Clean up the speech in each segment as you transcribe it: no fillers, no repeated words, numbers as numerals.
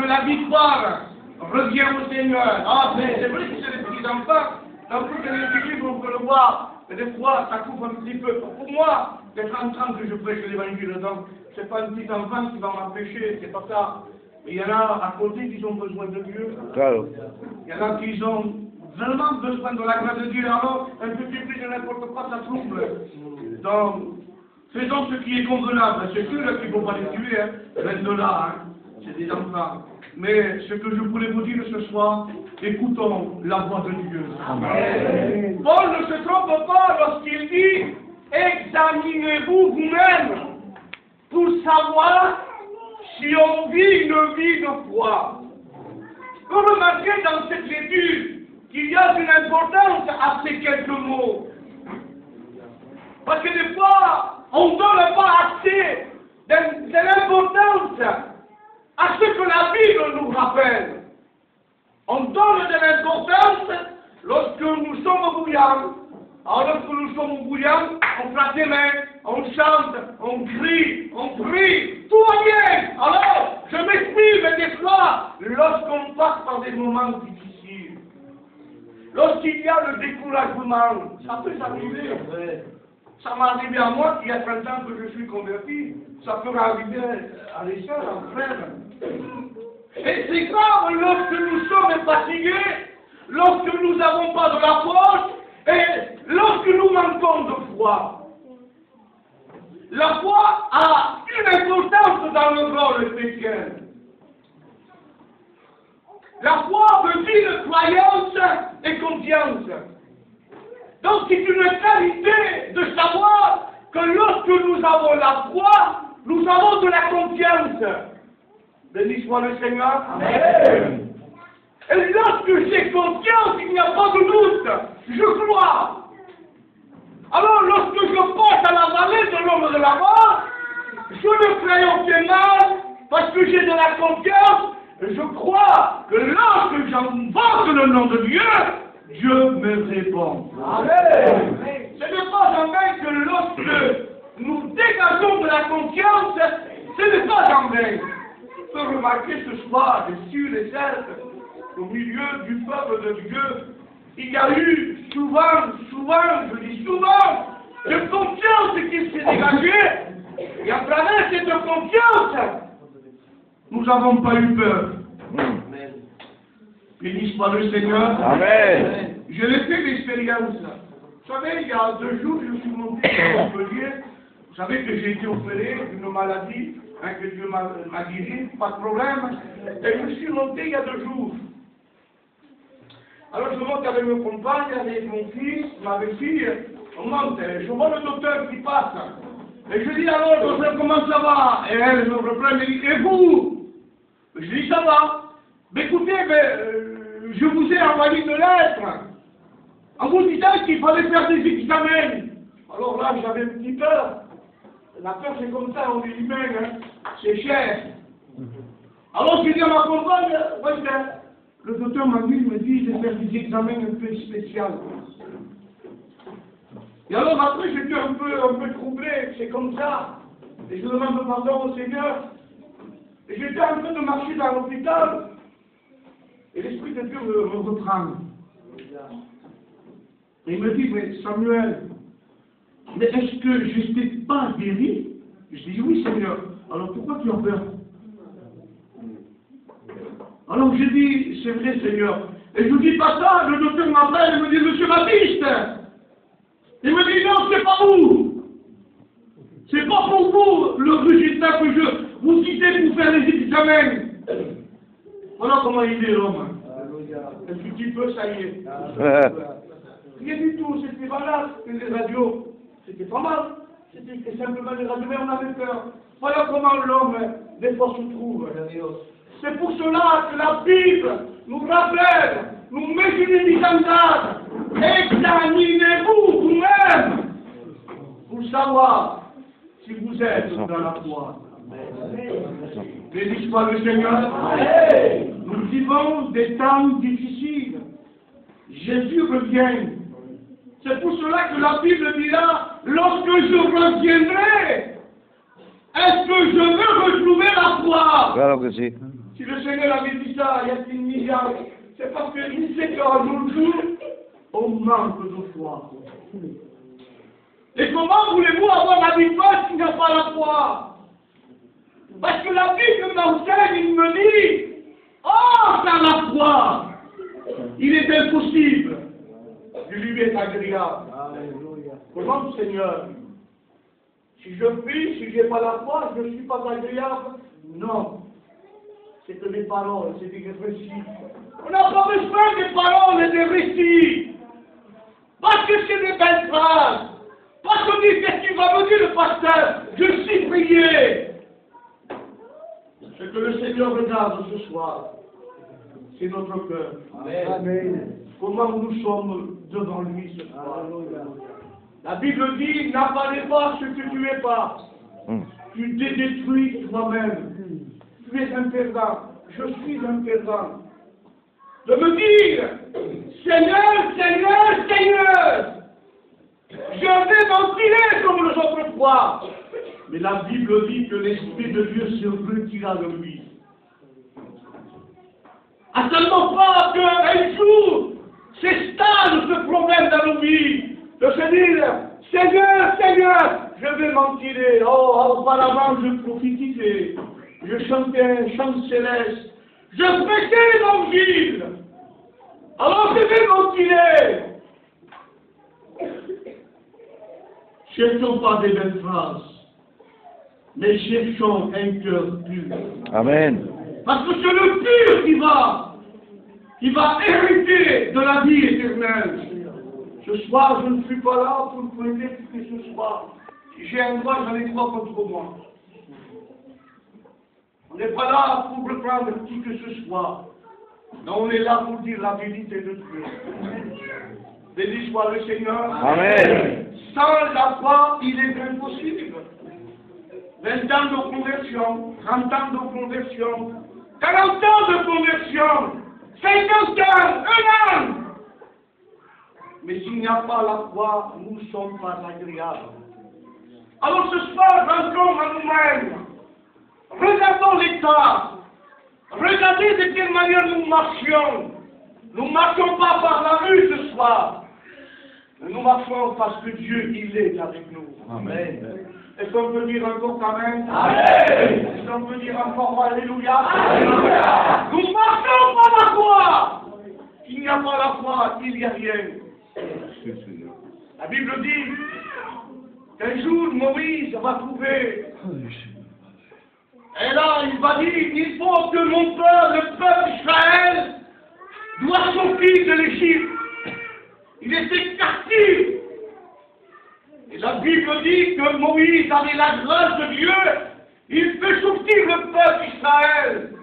que la victoire revient au Seigneur. Ah, mais c'est vrai que c'est des petits enfants. Dans toutes les églises, on peut le voir. Mais des fois, ça coupe un petit peu. Pour moi, les 30 ans que je prêche l'évangile, donc, c'est pas un petit enfant qui va m'empêcher, c'est pas ça. Mais il y en a à côté qui ont besoin de Dieu. Claro. Il y en a qui ont vraiment besoin de la grâce de Dieu. Alors, un petit peu de n'importe quoi, ça trouble. Donc, faisons ce qui est convenable. C'est sûr qu'il ne faut pas les tuer, hein. Même de là, hein. C'est des enfants. Mais ce que je voulais vous dire ce soir, écoutons la voix de Dieu. Amen. Paul ne se trompe pas lorsqu'il dit « Examinez-vous vous-même pour savoir si on vit une vie de foi. » Vous remarquez dans cette étude qu'il y a une importance à ces quelques mots. Parce que des fois, on ne donne pas assez de l'importance à ce que la Bible nous rappelle. On donne de l'importance lorsque nous sommes bouillants. Alors lorsque nous sommes bouillants, on frappe les mains, on chante, on crie, on prie, tout va bien. Alors, je m'exprime des fois lorsqu'on passe par des moments difficiles. Lorsqu'il y a le découragement, ça peut s'arriver. Ça m'est arrivé à moi il y a 30 ans que je suis converti. Ça peut arriver à les sœurs, aux frères. Et c'est grave lorsque nous sommes fatigués, lorsque nous n'avons pas de la force et lorsque nous manquons de foi. La foi a une importance dans le rôle chrétien. La foi veut dire croyance et confiance. Donc c'est une qualité de savoir que lorsque nous avons la foi, nous avons de la confiance. Béni soit le Seigneur. Amen. Et lorsque j'ai confiance, il n'y a pas de doute. Je crois. Alors lorsque je passe à la vallée de l'ombre de la mort, je ne crains aucun mal parce que j'ai de la confiance. Je crois que lorsque j'invoque le nom de Dieu, Dieu me répond. Amen. Ce n'est pas en vain que lorsque nous dégageons de la confiance, ce n'est pas en vain. On peut remarquer ce soir, je suis et certes, au milieu du peuple de Dieu, il y a eu souvent, je dis souvent, de confiance qui s'est dégagée. Et à travers cette confiance, nous n'avons pas eu peur. Béni soit le Seigneur. Amen. Je l'ai fait l'expérience. Vous savez, il y a 2 jours, je suis monté à Montpellier. Vous savez que j'ai été opéré d'une maladie, hein, que Dieu m'a guéri, pas de problème. Et je suis monté il y a 2 jours. Alors je monte avec mes compagnes, avec mon fils, ma belle-fille. On monte, je vois le docteur qui passe. Et je dis alors, docteur, comment ça va? Et elle me reprend, elle me dit, et vous? Je dis, ça va. Mais écoutez, je vous ai envoyé une lettre en vous disant qu'il fallait faire des examens. Alors là, j'avais une petite peur. La peur, c'est comme ça, on est humain, hein. C'est cher. Alors, je dis à ma compagne, ouais, le docteur m'a dit, il me dit, de faire des examens un peu spéciaux. Et alors, après, j'étais un peu troublé, c'est comme ça. Et je demande pardon au Seigneur. Et j'étais en train de marcher dans l'hôpital. Et l'Esprit de Dieu me reprend. Et il me dit, mais Samuel, mais est-ce que je n'étais pas guéri? Je dis, oui Seigneur. Alors pourquoi tu as peur? Alors je dis, c'est vrai Seigneur. Et je ne dis pas ça, le docteur m'appelle et me dit, Monsieur Baptiste. Il me dit, non, c'est pas vous. C'est pas pour vous le résultat que je vous citez pour faire les examens. Voilà comment il est l'homme. Un petit peu, ça y est. Rien du tout, c'était valable, les radios. C'était pas mal. C'était simplement des radios, mais on avait peur. Voilà comment l'homme, des fois, se trouve. C'est pour cela que la Bible nous rappelle, nous met une mise en garde. Examinez-vous vous-même pour savoir si vous êtes dans la foi. Béni soit le Seigneur. Nous vivons des temps difficiles. Jésus revient. C'est pour cela que la Bible dit là, lorsque je reviendrai, est-ce que je veux retrouver la foi? Claro que sí. Si le Seigneur avait dit ça il y a 6 milliards, c'est parce qu'il sait qu'un jour, on manque de foi. Et comment voulez-vous avoir la victoire s'il n'y a pas la foi? Parce que la Bible m'enseigne, il me dit, oh, sans la foi, il est impossible de lui être agréable. Comment, Seigneur? Si je prie, si je n'ai pas la foi, je ne suis pas agréable? Non. C'est que des paroles, c'est des récits. On n'a pas besoin des paroles et des récits. Parce que c'est des belles phrases. Parce qu'on dit, qu'est-ce qu'il va me dire le pasteur? Je suis prié. Ce que le Seigneur regarde ce soir, c'est notre cœur. Amen. Comment nous sommes devant lui ce soir. La Bible dit, n'appelez pas ce que tu n'es pas. Tu te détruis toi-même. Tu es un perdant. Je suis un perdant. De me dire, Seigneur, Seigneur, Seigneur, je vais m'enfiler comme les autres fois. Mais la Bible dit que l'Esprit de Dieu se retira de lui. À seulement pas qu'un jour s'installe ce problème dans nos vies, de se dire, Seigneur, Seigneur, je vais m'en tirer. Oh, auparavant je prophétisais, je chantais un chant céleste, je prêchais l'évangile. Alors je vais m'en tirer. Cherchons pas des belles phrases, mais cherchons un cœur pur. Amen. Parce que c'est le pur qui va hériter de la vie éternelle. Ce soir, je ne suis pas là pour prêter ce soir. Si j'ai un droit, j'en ai 3 contre moi. On n'est pas là pour reprendre qui que ce soit. Non, on est là pour dire la vérité de Dieu. Béni soit le Seigneur. Amen. Sans la foi, il est impossible. 20 ans de conversion, 30 ans de conversion, 40 ans de conversion, 50 ans, 1 an. Mais s'il n'y a pas la foi, nous ne sommes pas agréables. Alors ce soir, rentrons à nous-mêmes. Regardons l'état. Regardez de quelle manière nous marchions. Nous ne marchons pas par la rue ce soir. Nous marchons parce que Dieu, il est avec nous. Amen. Est-ce qu'on peut dire encore Amen? Amen. Est-ce qu'on peut dire encore Alléluia? Alléluia. Nous marchons par la foi. S'il n'y a pas la foi, il n'y a rien. La Bible dit qu'un jour Moïse va trouver. Et là, il va dire, il faut que mon peuple, le peuple d'Israël, doit sortir de l'Égypte. Il était captif. Et la Bible dit que Moïse avait la grâce de Dieu. Il peut sortir le peuple d'Israël.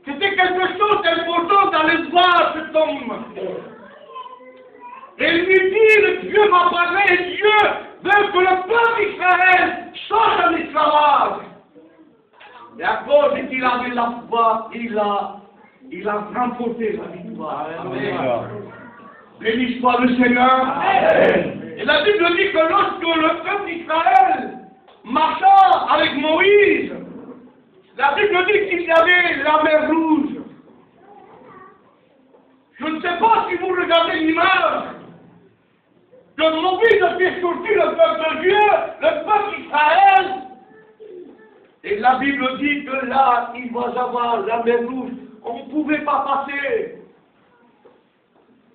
C'était quelque chose d'important d'aller voir cet homme. Et lui dit, Dieu m'a parlé, Dieu veut que le peuple d'Israël sorte en esclavage. Et à cause qu'il avait la foi, il a remporté la victoire. Amen. Béni soit le Seigneur. Amen. Et la Bible dit que lorsque le peuple d'Israël marcha avec Moïse, la Bible dit qu'il y avait la mer rouge. Je ne sais pas si vous regardez l'image. Que Moïse a fait sortir le peuple de Dieu, le peuple d'Israël. Et la Bible dit que là, il va y avoir la mer rouge. On ne pouvait pas passer.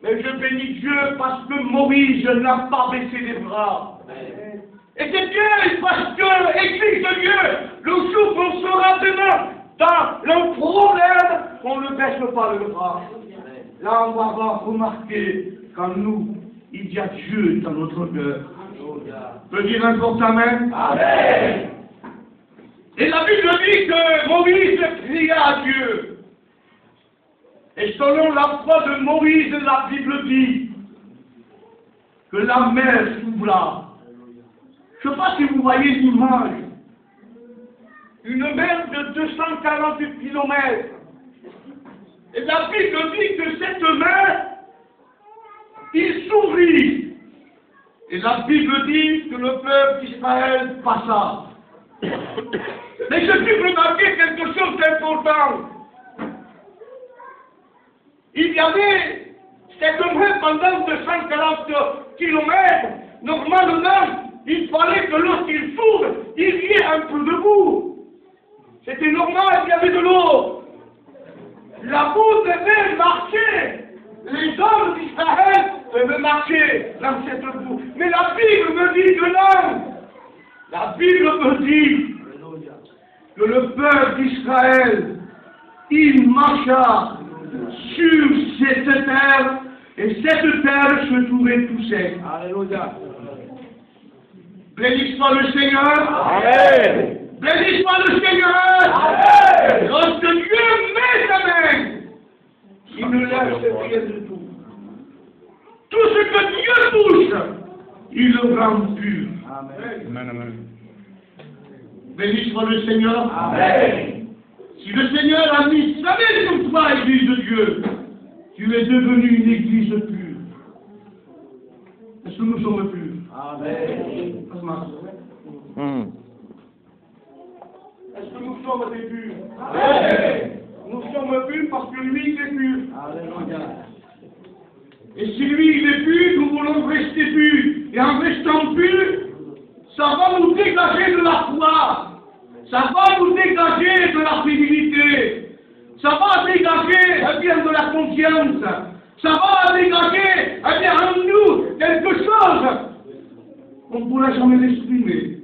Mais je bénis Dieu parce que Moïse n'a pas baissé les bras. Et c'est bien parce que, Église de Dieu, le jour qu'on sera demain dans le problème, on ne baisse pas le bras. Là, on va avoir remarqué qu'en nous, il y a Dieu dans notre cœur. Peut dire un fort Amen? Amen. Et la Bible dit que Moïse cria à Dieu. Et selon la foi de Moïse, la Bible dit que la mer s'ouvra. Je ne sais pas si vous voyez l'image. Une mer de 240 km. Et la Bible dit que cette mer, il s'ouvrit. Et la Bible dit que le peuple d'Israël passa. Mais je suis remarqué quelque chose d'important. Il y avait cette mer pendant 240 kilomètres. Normalement, il fallait que lorsqu'il s'ouvre, il y ait un peu de boue. C'était normal, il y avait de l'eau. La boue devait marcher. Les hommes d'Israël devaient marcher dans cette boue. Mais la Bible me dit que non. La Bible me dit que le peuple d'Israël, il marcha sur cette terre, et cette terre se trouvait tout sec. Alléluia. Béni soit le Seigneur. Amen. Béni soit le Seigneur. Amen. Lorsque Dieu met sa main, il ne laisse rien de tout. Tout ce que Dieu touche, il le rend pur. Amen. Amen. Béni soit le Seigneur. Amen. Si le Seigneur a mis sa main sur toi, Église de Dieu, tu es devenu une Église pure. Est-ce que nous sommes purs? Amen. Est-ce que nous sommes des purs? Amen. Nous sommes purs parce que lui, il est pur. Alléluia. Et si lui, il est pur, nous voulons rester purs. Et en restant purs, ça va nous dégager de la foi. Ça va nous dégager de la fidélité. Ça va dégager de la confiance. Ça va dégager en nous quelque chose qu'on ne pourra jamais l'exprimer.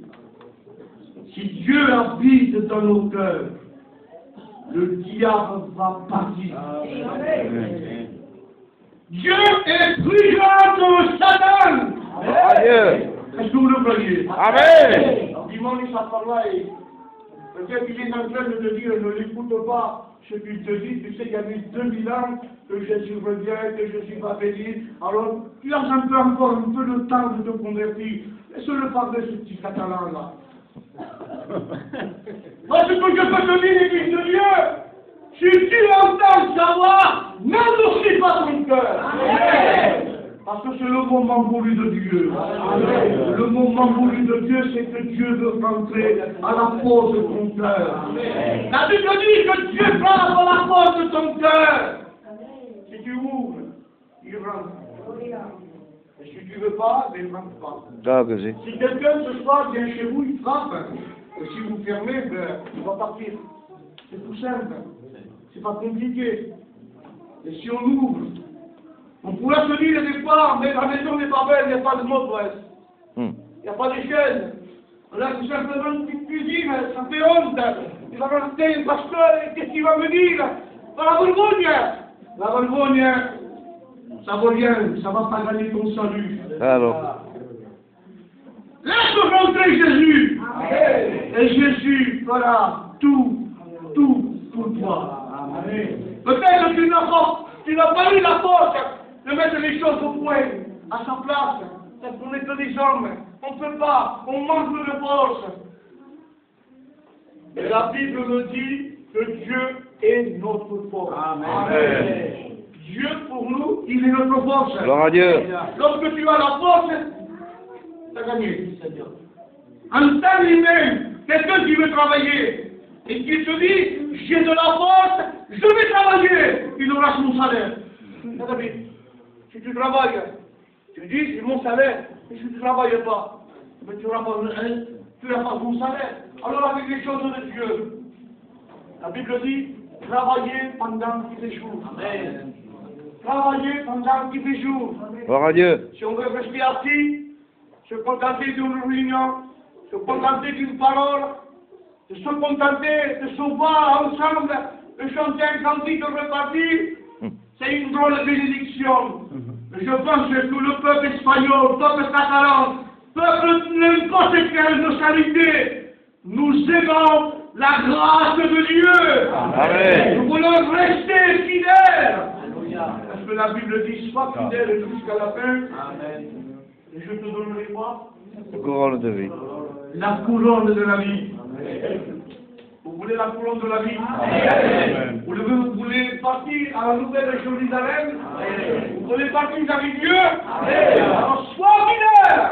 Si Dieu habite dans nos cœurs, le diable va partir. Amen. Dieu est plus grand que Satan. Amen. Est-ce que vous le voyez? Amen. Dimanche, ça parle et peut-être qu'il est en train de te dire, ne l'écoute pas ce qu'il te dit. Tu sais, il y a eu 2000 ans que Jésus revient, que je suis pas béni. Alors, tu as encore un peu de temps de te convertir. Laisse-le parler ce petit catalan-là. Moi, ce que je peux te dire, Église de Dieu, si tu entends sa voix, n'endurcis pas ton cœur. Amen. Parce que c'est le moment voulu de Dieu. Amen. Le moment voulu de Dieu, c'est que Dieu veut rentrer à la porte de ton cœur. Amen. La Bible dit que Dieu frappe à la porte de ton cœur. Si tu ouvres, il rentre. Et si tu ne veux pas, il ne rentre pas. Si quelqu'un ce soir vient chez vous, il frappe. Et si vous fermez, il va partir. C'est tout simple. C'est pas compliqué. Et si on ouvre, on pourrait se dire des fois, mais la maison n'est pas belle, il n'y a pas de mot presse. Il n'y a pas d'échelle. On a tout simplement une petite cuisine, ça fait honte. Il va rester un pasteur, qu'est-ce qu'il va me dire? La Valvogne, ça vaut rien, ça ne va pas gagner ton salut. Alors. Laisse rentrer Jésus. Amen. Et Jésus fera tout pour toi. Amen. Peut-être que tu n'as pas eu la force de mettre les choses au point, à sa place. Parce qu'on n'est que des hommes. On ne peut pas, on manque de force. Et la Bible me dit que Dieu est notre force. Amen. Amen. Dieu pour nous, il est notre force. Gloire à Dieu. Lorsque tu as la force, tu as gagné. En temps humain, quelqu'un qui veut travailler et qui te dit, j'ai de la force, je vais travailler, il aura son salaire. Si tu travailles, tu dis, c'est mon salaire, et si tu ne travailles pas, mais tu n'auras pas ton salaire. Alors avec les choses de Dieu, la Bible dit, travaillez pendant qu'il fait jour. Amen. Travaillez pendant qu'il fait jour. Gloire à Dieu. Si on veut rester assis, se contenter d'une réunion, se contenter d'une parole, de se contenter de se voir ensemble, de chanter un cantique de repartir, c'est une drôle de bénédiction. Je pense que le peuple espagnol, le peuple catalan, peuple n'importe quelle nationalité, nous aimons la grâce de Dieu. Amen. Nous voulons rester fidèles. Parce que la Bible dit, sois fidèle jusqu'à la fin. Amen. Et je te donnerai quoi? La couronne de vie. La couronne de la vie. Amen. Vous voulez la couronne de la vie? Amen. Vous voulez partir à la nouvelle Jérusalem? Amen. Vous voulez partir avec Dieu? Amen. Alors sois fidèle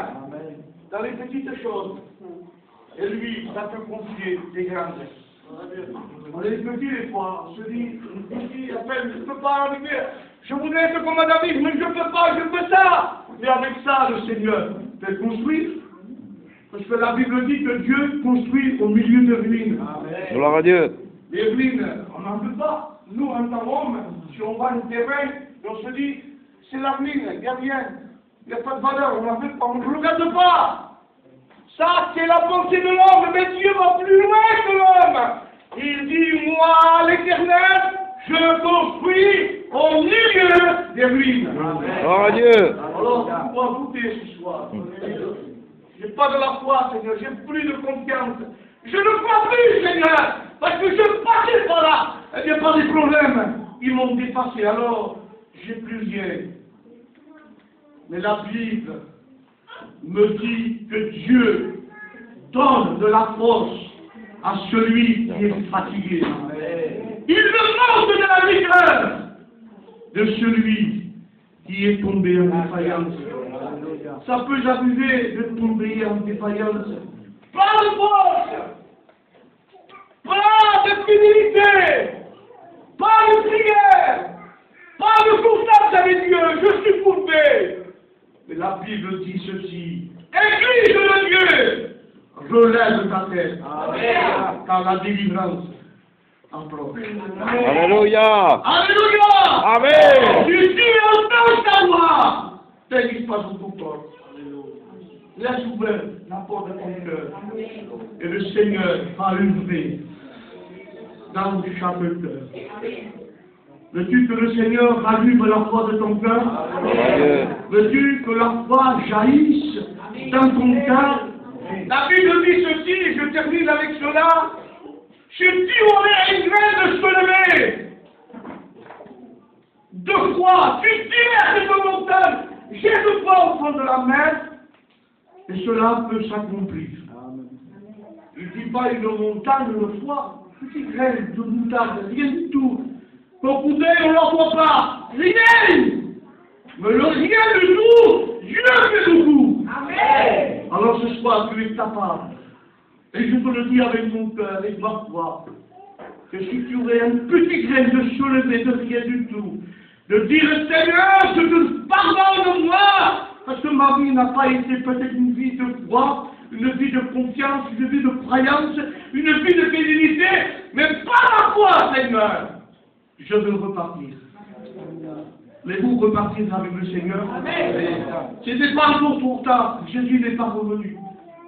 dans les petites choses. Et lui, ça peut confier des grandes. On est petits des fois, on se dit, petit, appelle, je ne peux pas arriver. Je voudrais être comme David, mais je ne peux pas, je veux ça. Mais avec ça, le Seigneur peut construire. Parce que la Bible dit que Dieu construit au milieu de ruines. Gloire à Dieu. Les ruines, on n'en veut pas. Nous, en tant qu'hommes, si on va un terrain, on se dit, c'est la ruine, il n'y a rien. Il n'y a pas de valeur, on n'en veut pas, on ne le regarde pas. Ça, c'est la pensée de l'homme, mais Dieu va plus loin que l'homme. Il dit, moi, l'Éternel, je construis au milieu des ruines. Gloire à Dieu. Alors, tu dois goûter ce soir. J'ai pas de la foi, Seigneur, j'ai plus de confiance. Je ne crois plus, Seigneur, parce que je passais par là. Il n'y a pas de problème. Ils m'ont dépassé, alors j'ai plus rien. Mais la Bible me dit que Dieu donne de la force à celui qui est fatigué. Il me manque de la vigueur de celui qui est tombé en défaillance. Ça peut arriver de tomber en défaillance. Pas de force, pas de fidélité, pas de prière, pas de constance avec Dieu. Je suis courbé. Mais la Bible dit ceci. Église de Dieu, relève ta tête. Car la délivrance approche. Alléluia. Alléluia. Amen. Tu dis entends ta voix. T'existe pas sur ton corps. Laisse ouvert la porte de ton cœur. Et le Seigneur va œuvrer dans chaque cœur. Veux-tu que le Seigneur rallume la foi de ton cœur? Veux-tu que la foi jaillisse dans ton cœur? La Bible dit ceci, et je termine avec cela. Si tu aurais une graine de se lever, de foi, tu dirais à cette montagne, jette-toi au fond de la mer, et cela peut s'accomplir. Il ne dit pas une montagne de foi, petite graine de moutarde, rien du tout. Ton coup d'œil, on ne l'en voit pas. Rien. Mais le rien du tout, Dieu fait beaucoup. Amen. Alors ce soir, tu es capable. Et je te le dis avec mon cœur, avec ma foi, que si tu aurais une petite graine de se lever de rien du tout, de dire Seigneur, je te pardonne de moi, parce que ma vie n'a pas été peut-être une vie de foi, une vie de confiance, une vie de croyance, une vie de fidélité, mais pas la foi, Seigneur. Je veux repartir. Voulez-vous repartir avec le Seigneur? Ce n'est pas encore trop tard. Jésus n'est pas revenu.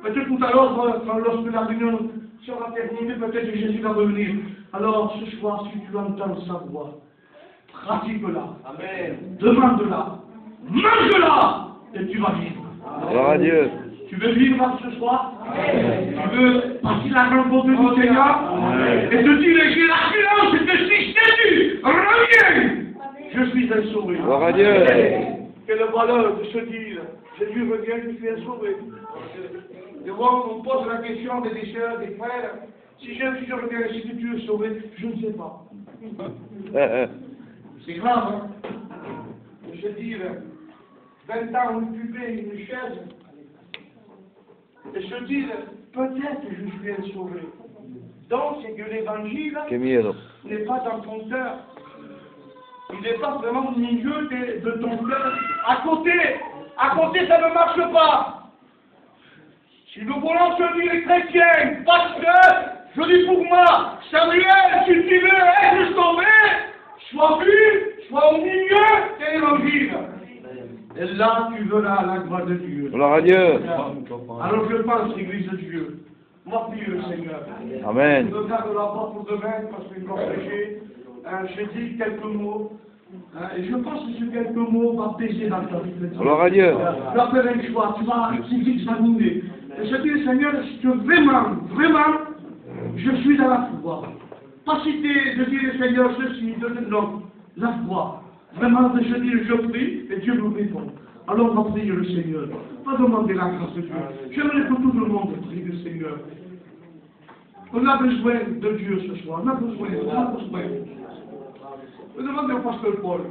Peut-être tout à l'heure, lorsque la réunion sera terminée, peut-être que Jésus va revenir. Alors, ce soir, si tu entends sa voix, pratique-la. Demande-la. Mange-la. Et tu vas vivre. Gloire à Dieu. Tu veux vivre ce soir? Tu veux partir à la rencontre du Seigneur? Et te dire, j'ai l'assurance que si Jésus revient, je suis un sauvé. Gloire à Dieu. Quelle valeur de se dire, Jésus revient, je suis un sauvé. Et moi, on me pose la question des sœurs, des frères, si Jésus revient, est-ce que tu es sauvé? Je ne sais pas. C'est grave, hein? Je dis, 20 ans, on occupait une chaise, et se dire, peut-être je suis un sauvé. Donc, c'est que l'évangile n'est pas dans ton cœur. Il n'est pas vraiment au milieu de ton cœur. À côté, ça ne marche pas. Si nous voulons se dire chrétiens, parce que, je dis pour moi, Samuel, si tu veux être sauvé, sois vu, sois au milieu de l'évangile. Et là, tu verras la gloire de Dieu. Gloire à Dieu. Alors je pense, l'Église de Dieu, moi prie le Seigneur. Amen. Je ne garde la porte pour demain, parce que je dois prêcher. Je dis quelques mots. Et je pense que ces quelques mots vont apaiser dans ta vie. Gloire à Dieu. Tu vas faire un choix, tu vas t'examiner. Et je dis, Seigneur, est-ce que vraiment, je suis dans la foi? Pas citer, de dire, Seigneur, ceci, non, la foi. Vraiment, de se dire, je prie, et Dieu me répond. Alors, on va prier le Seigneur. Pas demander la grâce de Dieu. J'aimerais que tout le monde prie le Seigneur. On a besoin de Dieu ce soir. On a besoin. Je demande au pasteur Paul.